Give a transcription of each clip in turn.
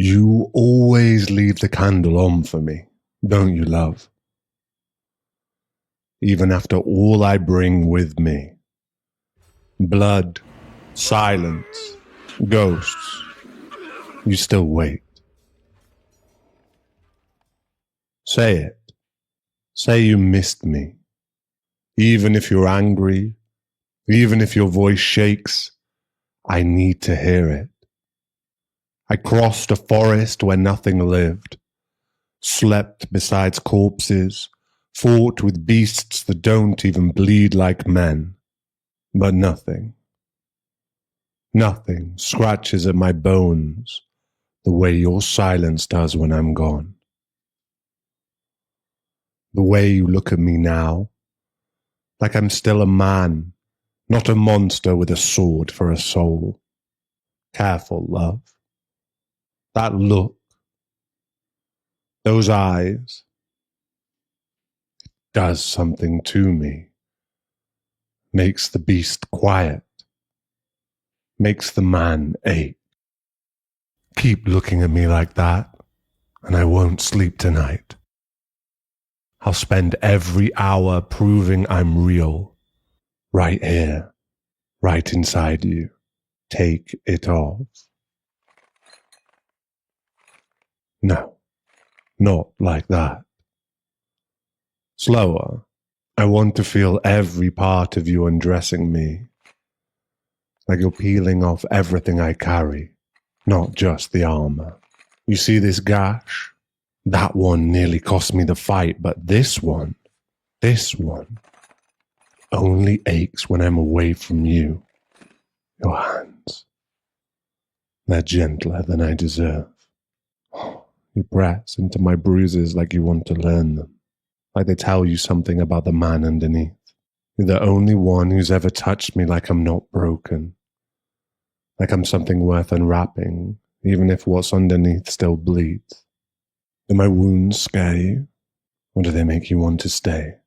You always leave the candle on for me, don't you, love? Even after all I bring with me. Blood, silence, ghosts. You still wait. Say it. Say you missed me. Even if you're angry, even if your voice shakes, I need to hear it. I crossed a forest where nothing lived, slept beside corpses, fought with beasts that don't even bleed like men. But nothing scratches at my bones the way your silence does when I'm gone. The way you look at me now, like I'm still a man, not a monster with a sword for a soul. Careful, love. That look, those eyes, it does something to me. Makes the beast quiet. Makes the man ache. Keep looking at me like that, and I won't sleep tonight. I'll spend every hour proving I'm real. Right here, right inside you. Take it off. No, not like that. Slower. I want to feel every part of you undressing me. Like you're peeling off everything I carry, not just the armor. You see this gash? That one nearly cost me the fight, but this one only aches when I'm away from you. Your hands, they're gentler than I deserve. You press into my bruises like you want to learn them, like they tell you something about the man underneath. You're the only one who's ever touched me like I'm not broken, like I'm something worth unwrapping, even if what's underneath still bleeds. Do my wounds scare you, or do they make you want to stay?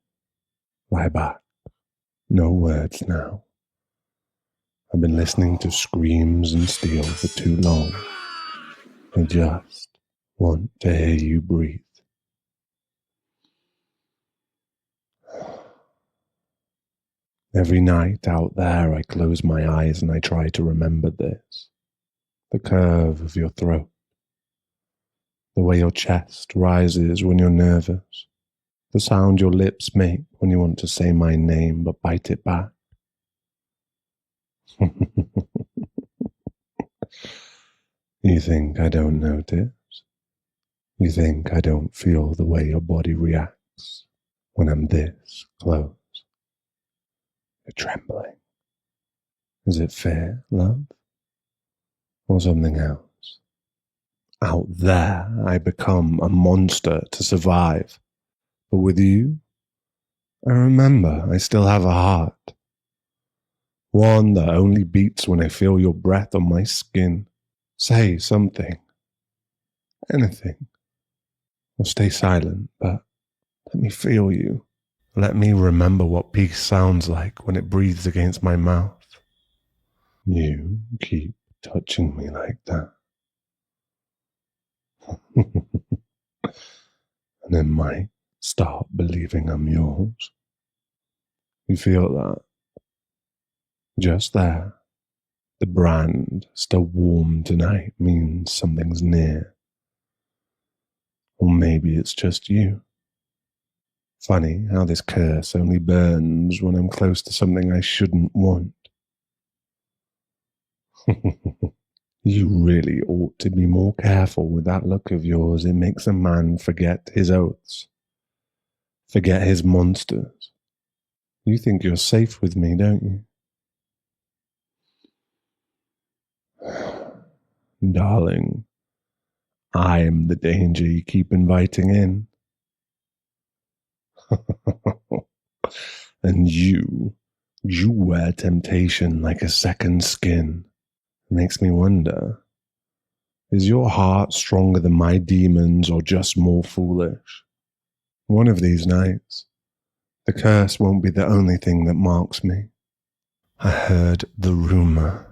Lie back. No words now. I've been listening to screams and steel for too long. I just want to hear you breathe. Every night out there I close my eyes and I try to remember this. The curve of your throat. The way your chest rises when you're nervous. The sound your lips make when you want to say my name but bite it back. You think I don't notice? You think I don't feel the way your body reacts when I'm this close? You're trembling. Is it fear, love? Or something else? Out there, I become a monster to survive. But with you, I remember I still have a heart. One that only beats when I feel your breath on my skin. Say something. Anything. Or stay silent, but let me feel you. Let me remember what peace sounds like when it breathes against my mouth. You keep touching me like that. And I might start believing I'm yours. You feel that? Just there. The brand still warm tonight means something's near. Or maybe it's just you. Funny how this curse only burns when I'm close to something I shouldn't want. You really ought to be more careful with that look of yours. It makes a man forget his oaths, forget his monsters. You think you're safe with me, don't you? Darling, I'm the danger you keep inviting in. And you wear temptation like a second skin. It makes me wonder, is your heart stronger than my demons or just more foolish? One of these nights, the curse won't be the only thing that marks me. I heard the rumor.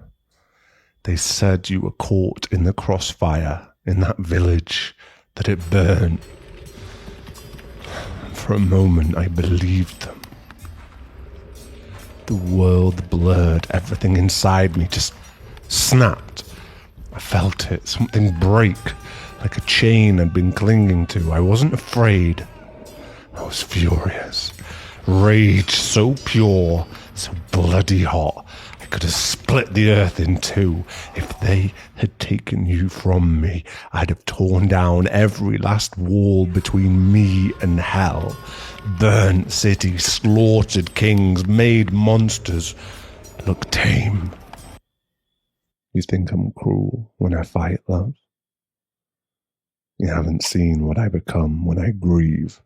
They said you were caught in the crossfire in that village, that it burned. For a moment, I believed them. The world blurred, everything inside me just snapped. I felt it, something break, like a chain I'd been clinging to. I wasn't afraid. I was furious. Rage so pure, so bloody hot. I could have split the earth in two. If they had taken you from me, I'd have torn down every last wall between me and hell. Burnt cities, slaughtered kings, made monsters look tame. You think I'm cruel when I fight, love? You haven't seen what I become when I grieve.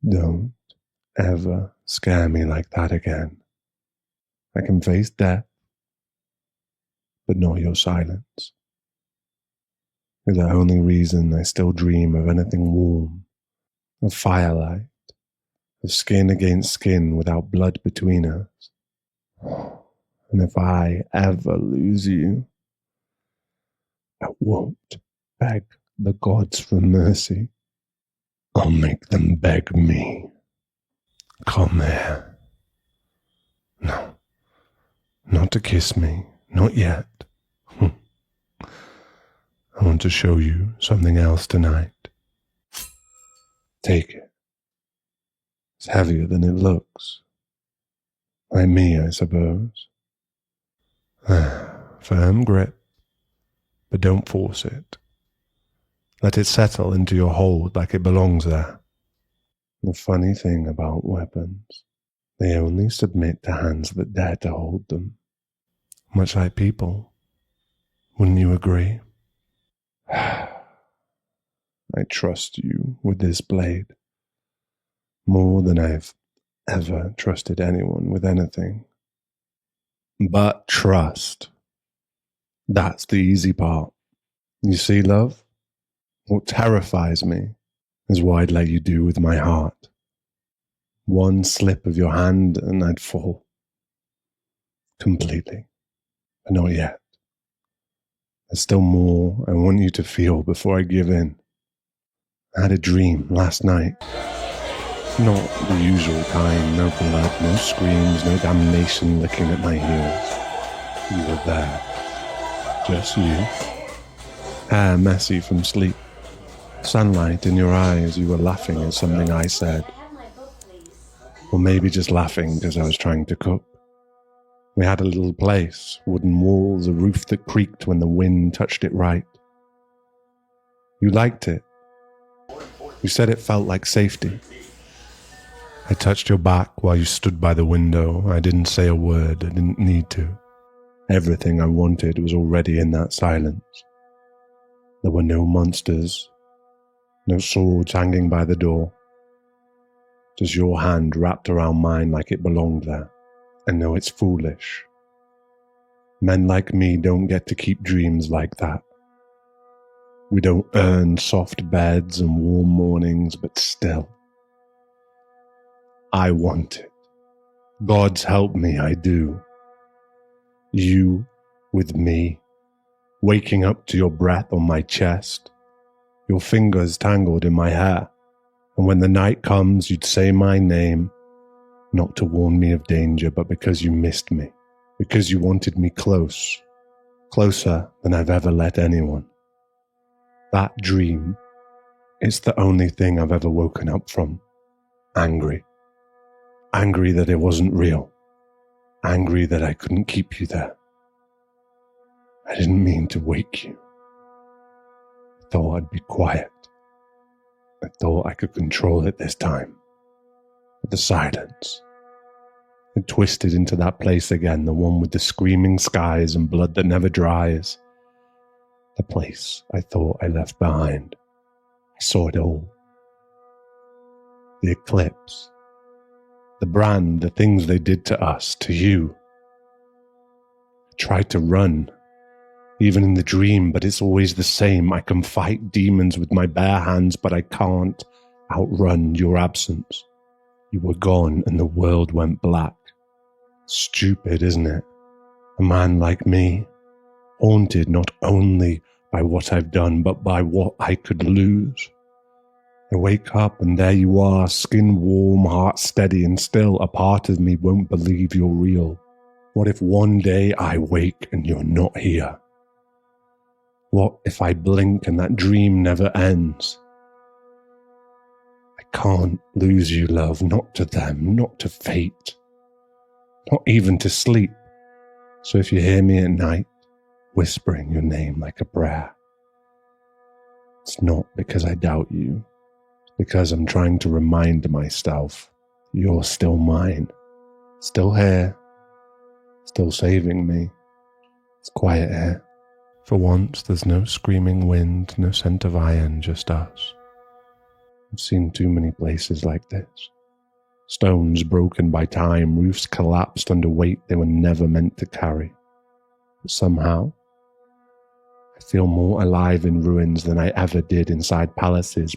Don't ever scare me like that again. I can face death, but not your silence. You're the only reason I still dream of anything warm, of firelight, of skin against skin without blood between us. And if I ever lose you, I won't beg the gods for mercy. I'll make them beg me. Come here. No, not to kiss me, not yet. I want to show you something else tonight. Take it. It's heavier than it looks. Like me, I suppose. Firm grip, but don't force it. Let it settle into your hold like it belongs there. The funny thing about weapons, they only submit to hands that dare to hold them. Much like people. Wouldn't you agree? I trust you with this blade. More than I've ever trusted anyone with anything. But trust. That's the easy part. You see, love? What terrifies me is what I'd let you do with my heart. One slip of your hand and I'd fall. Completely. But not yet. There's still more I want you to feel before I give in. I had a dream last night. Not the usual kind, no blood, no screams, no damnation licking at my heels. You were there. Just you. Hair messy from sleep. Sunlight in your eyes, you were laughing at something I said. Or maybe just laughing because I was trying to cook. We had a little place, wooden walls, a roof that creaked when the wind touched it right. You liked it. You said it felt like safety. I touched your back while you stood by the window. I didn't say a word. I didn't need to. Everything I wanted was already in that silence. There were no monsters, no swords hanging by the door. Just your hand wrapped around mine like it belonged there. I know it's foolish. Men like me don't get to keep dreams like that. We don't earn soft beds and warm mornings, but still. I want it. God's help me, I do. You with me, waking up to your breath on my chest, your fingers tangled in my hair, and when the night comes, you'd say my name, not to warn me of danger, but because you missed me, because you wanted me close, closer than I've ever let anyone. That dream, it's the only thing I've ever woken up from. Angry. Angry that it wasn't real. Angry that I couldn't keep you there. I didn't mean to wake you. I thought I'd be quiet. I thought I could control it this time. But the silence. It twisted into that place again, the one with the screaming skies and blood that never dries. The place I thought I left behind. I saw it all. The eclipse. The brand, the things they did to us, to you. I tried to run, even in the dream, but it's always the same. I can fight demons with my bare hands, but I can't outrun your absence. You were gone and the world went black. Stupid, isn't it? A man like me, haunted not only by what I've done, but by what I could lose. I wake up and there you are, skin warm, heart steady, and still a part of me won't believe you're real. What if one day I wake and you're not here? What if I blink and that dream never ends? I can't lose you, love, not to them, not to fate, not even to sleep. So if you hear me at night, whispering your name like a prayer, it's not because I doubt you. It's because I'm trying to remind myself you're still mine, still here, still saving me. It's quiet here. For once, there's no screaming wind, no scent of iron, just us. I've seen too many places like this. Stones broken by time, roofs collapsed under weight they were never meant to carry. But somehow, I feel more alive in ruins than I ever did inside palaces.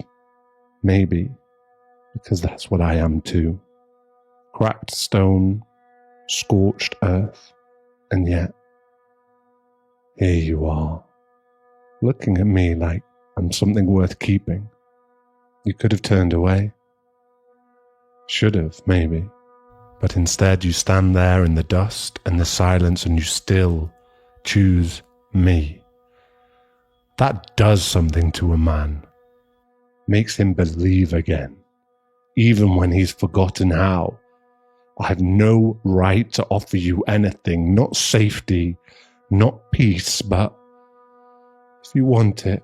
Maybe because that's what I am too. Cracked stone, scorched earth, and yet, here you are, looking at me like I'm something worth keeping. You could have turned away. Should have, maybe. But instead you stand there in the dust and the silence and you still choose me. That does something to a man. Makes him believe again, even when he's forgotten how. I have no right to offer you anything, not safety, not peace, but if you want it,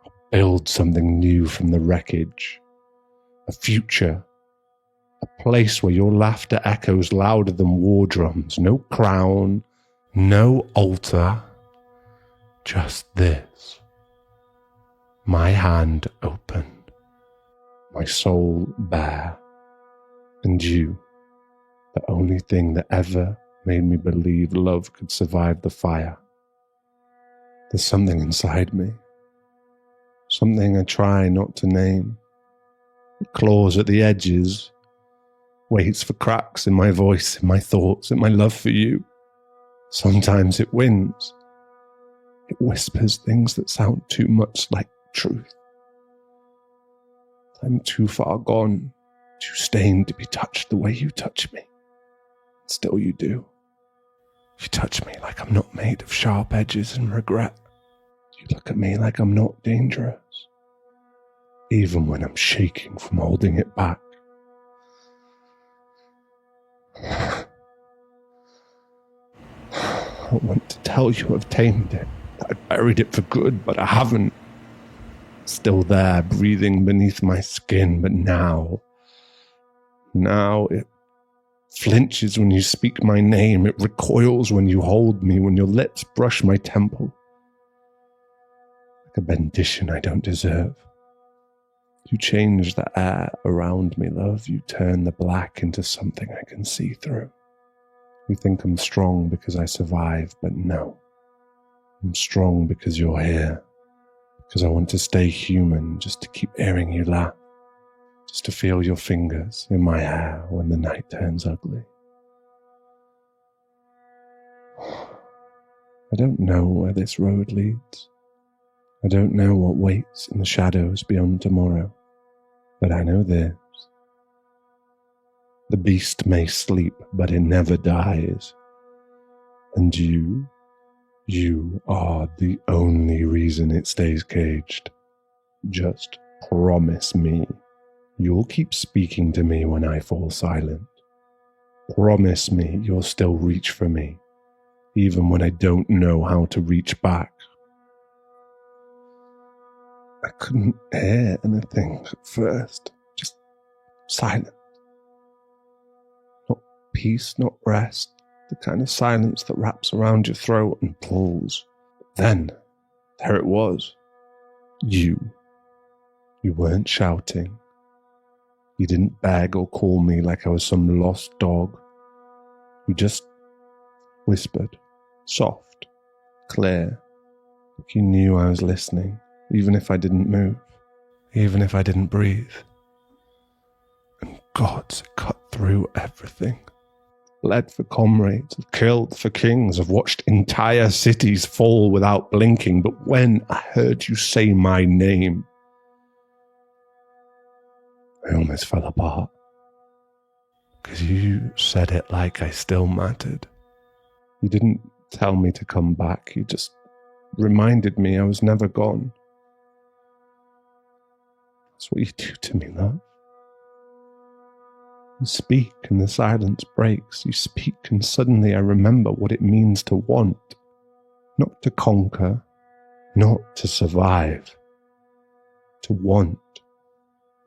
I'll build something new from the wreckage. A future, a place where your laughter echoes louder than war drums. No crown, no altar, just this. My hand open, my soul bare, and you, the only thing that ever made me believe love could survive the fire. There's something inside me, something I try not to name. It claws at the edges, waits for cracks in my voice, in my thoughts, in my love for you. Sometimes it wins. It whispers things that sound too much like truth. I'm too far gone, too stained to be touched the way you touch me. Still you do. You touch me like I'm not made of sharp edges and regret. You look at me like I'm not dangerous, even when I'm shaking from holding it back. I want to tell you I've tamed it, that I've buried it for good, but I haven't. It's still there, breathing beneath my skin, but now it flinches when you speak my name. It recoils when you hold me, when your lips brush my temple. Like a benediction I don't deserve. You change the air around me, love. You turn the black into something I can see through. You think I'm strong because I survive, but no. I'm strong because you're here. Because I want to stay human, just to keep hearing you laugh. Just to feel your fingers in my hair when the night turns ugly. I don't know where this road leads. I don't know what waits in the shadows beyond tomorrow. But I know this. The beast may sleep, but it never dies. And you are the only reason it stays caged. Just promise me you'll keep speaking to me when I fall silent. Promise me you'll still reach for me, even when I don't know how to reach back. I couldn't hear anything at first, just silence. Not peace, not rest, the kind of silence that wraps around your throat and pulls. Then, there it was. You weren't shouting. You didn't beg or call me like I was some lost dog. You just whispered, soft, clear, like you knew I was listening, even if I didn't move, even if I didn't breathe. And God, it cut through everything. bled for comrades, have killed for kings, have watched entire cities fall without blinking, but when I heard you say my name, I almost fell apart. Because you said it like I still mattered. You didn't tell me to come back, you just reminded me I was never gone. That's what you do to me, love. You speak and the silence breaks. You speak and suddenly I remember what it means to want. Not to conquer, not to survive. To want.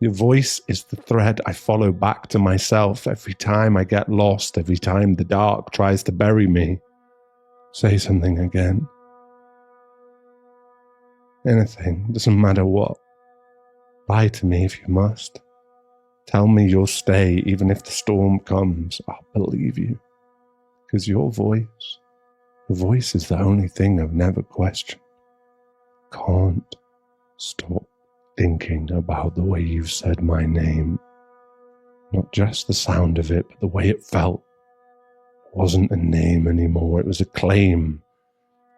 Your voice is the thread I follow back to myself every time I get lost, every time the dark tries to bury me. Say something again. Anything, doesn't matter what. Lie to me if you must. Tell me you'll stay even if the storm comes. I'll believe you. Because your voice is the only thing I've never questioned. Can't stop thinking about the way you've said my name. Not just the sound of it, but the way it felt. It wasn't a name anymore, it was a claim,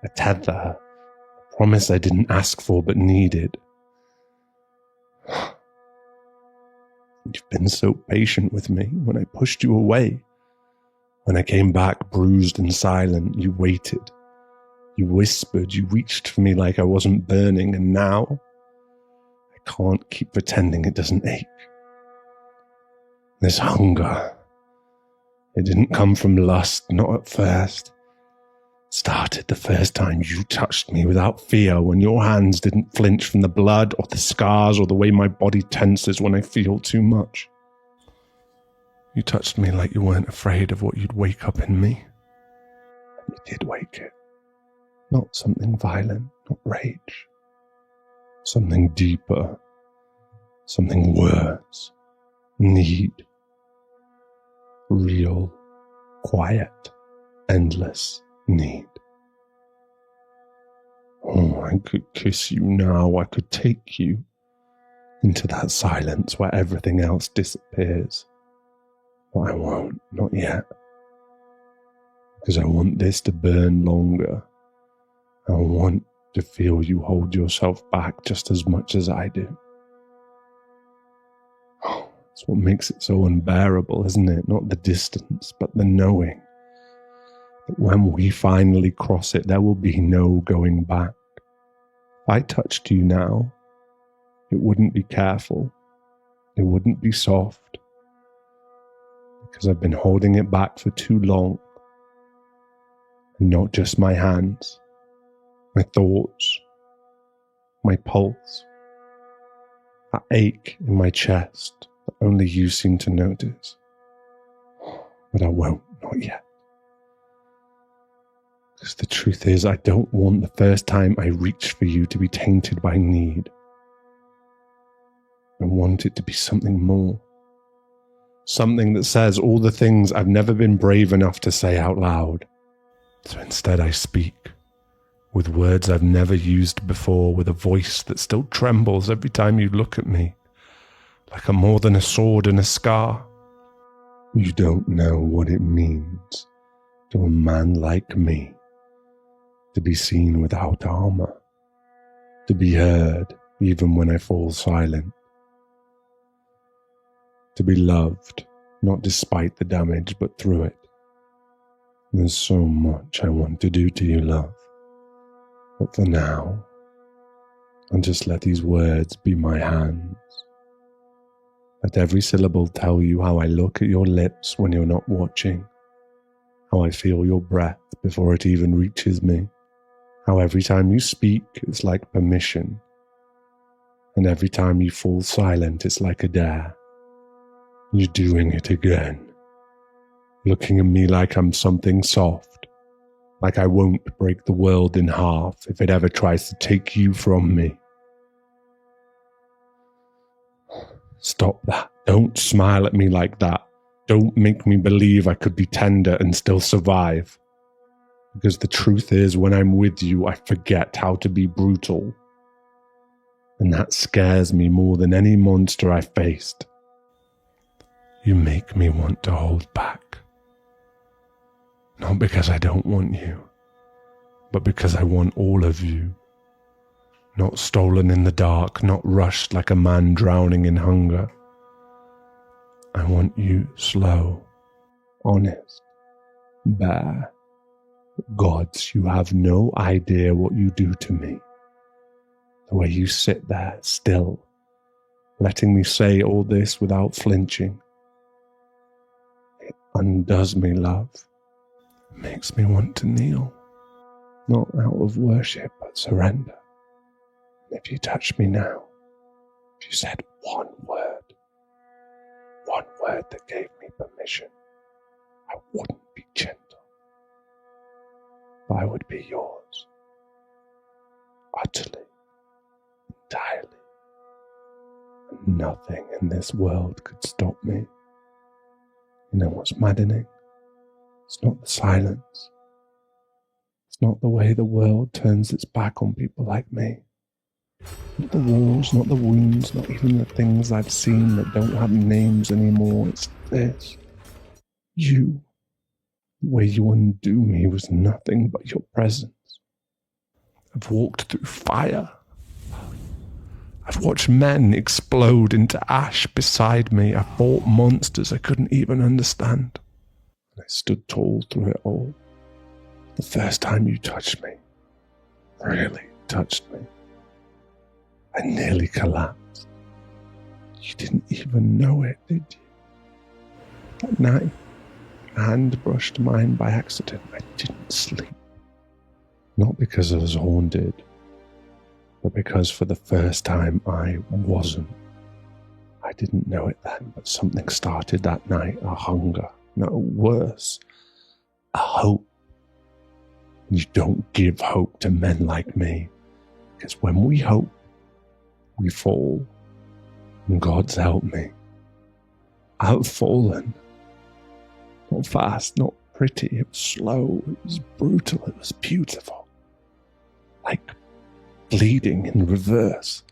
a tether, a promise I didn't ask for but needed. You've been so patient with me when I pushed you away. When I came back bruised and silent, you waited. You whispered, you reached for me like I wasn't burning, and now I can't keep pretending it doesn't ache. This hunger, it didn't come from lust, not at first. It started the first time you touched me without fear, when your hands didn't flinch from the blood or the scars or the way my body tenses when I feel too much. You touched me like you weren't afraid of what you'd wake up in me. And you did wake it. Not something violent, not rage. Something deeper. Something worse. Need. Real, quiet, endless need. Oh, I could kiss you now. I could take you into that silence where everything else disappears. But I won't, not yet. Because I want this to burn longer. I want to feel you hold yourself back just as much as I do. Oh, that's what makes it so unbearable, isn't it? Not the distance, but the knowing that when we finally cross it, there will be no going back. If I touched you now, it wouldn't be careful. It wouldn't be soft. Because I've been holding it back for too long. And not just my hands, my thoughts, my pulse, that ache in my chest that only you seem to notice. But I won't, not yet. Because the truth is, I don't want the first time I reach for you to be tainted by need. I want it to be something more. Something that says all the things I've never been brave enough to say out loud. So instead I speak, with words I've never used before, with a voice that still trembles every time you look at me, like I'm more than a sword and a scar. You don't know what it means to a man like me to be seen without armor, to be heard even when I fall silent, to be loved, not despite the damage, but through it. There's so much I want to do to you, love. But for now, I'll just let these words be my hands. Let every syllable tell you how I look at your lips when you're not watching, how I feel your breath before it even reaches me, how every time you speak, it's like permission, and every time you fall silent, it's like a dare. You're doing it again. Looking at me like I'm something soft, like I won't break the world in half if it ever tries to take you from me. Stop that. Don't smile at me like that. Don't make me believe I could be tender and still survive. Because the truth is, when I'm with you, I forget how to be brutal. And that scares me more than any monster I've faced. You make me want to hold back. Not because I don't want you, but because I want all of you. Not stolen in the dark, not rushed like a man drowning in hunger. I want you slow, honest, bare. Gods, you have no idea what you do to me. The way you sit there, still, letting me say all this without flinching. It undoes me, love. It makes me want to kneel. Not out of worship, but surrender. And if you touched me now, if you said one word that gave me permission, I wouldn't be gentle. I would be yours. Utterly, entirely. And nothing in this world could stop me. You know what's maddening? It's not the silence. It's not the way the world turns its back on people like me. Not the wars, not the wounds, not even the things I've seen that don't have names anymore. It's this. You. The way you undo me was nothing but your presence. I've walked through fire. I've watched men explode into ash beside me. I fought monsters I couldn't even understand. And I stood tall through it all. The first time you touched me, really touched me, I nearly collapsed. You didn't even know it, did you? That night, a hand brushed mine by accident. I didn't sleep. Not because I was haunted, but because for the first time I wasn't. I didn't know it then, but something started that night, a hunger, no worse, a hope. You don't give hope to men like me, because when we hope, we fall. And God's helped me. I've fallen. Not fast, not pretty, it was slow, it was brutal, it was beautiful. Like bleeding in reverse.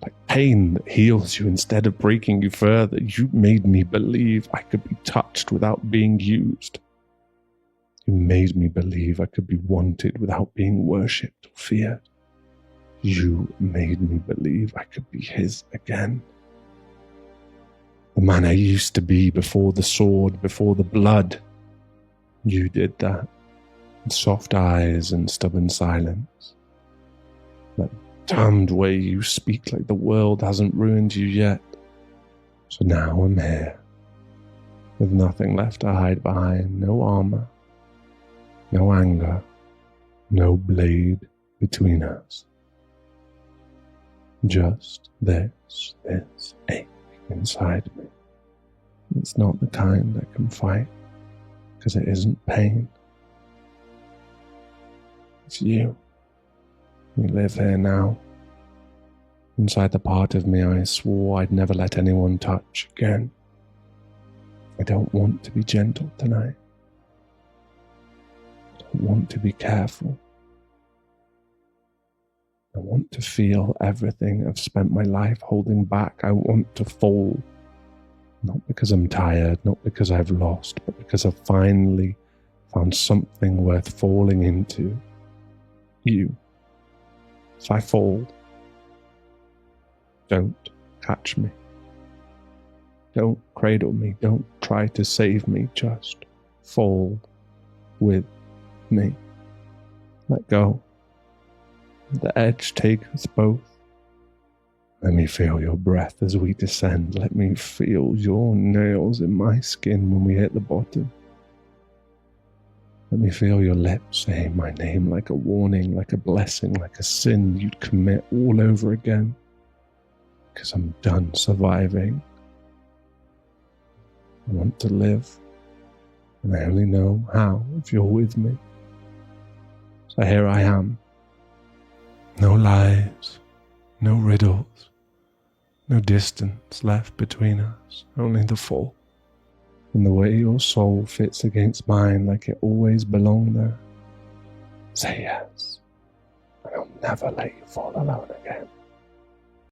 Like pain that heals you instead of breaking you further. You made me believe I could be touched without being used. You made me believe I could be wanted without being worshipped or feared. You made me believe I could be his again. The man I used to be before the sword, before the blood. You did that. With soft eyes and stubborn silence. That damned way you speak like the world hasn't ruined you yet. So now I'm here. With nothing left to hide behind. No armor. No anger. No blade between us. Just this ache inside me. It's not the kind I can fight, because it isn't pain. It's you. You live here now. Inside the part of me I swore I'd never let anyone touch again. I don't want to be gentle tonight. I don't want to be careful. I want to feel everything I've spent my life holding back. I want to fall. Not because I'm tired, not because I've lost, but because I've finally found something worth falling into. You. If I fall, don't catch me. Don't cradle me. Don't try to save me. Just fall with me. Let go. Let the edge take us both. Let me feel your breath as we descend. Let me feel your nails in my skin when we hit the bottom. Let me feel your lips say my name like a warning, like a blessing, like a sin you'd commit all over again. Because I'm done surviving. I want to live, and I only know how if you're with me. So here I am. No lies, no riddles, no distance left between us, only the fall. And the way your soul fits against mine like it always belonged there. Say yes, and I'll never let you fall alone again.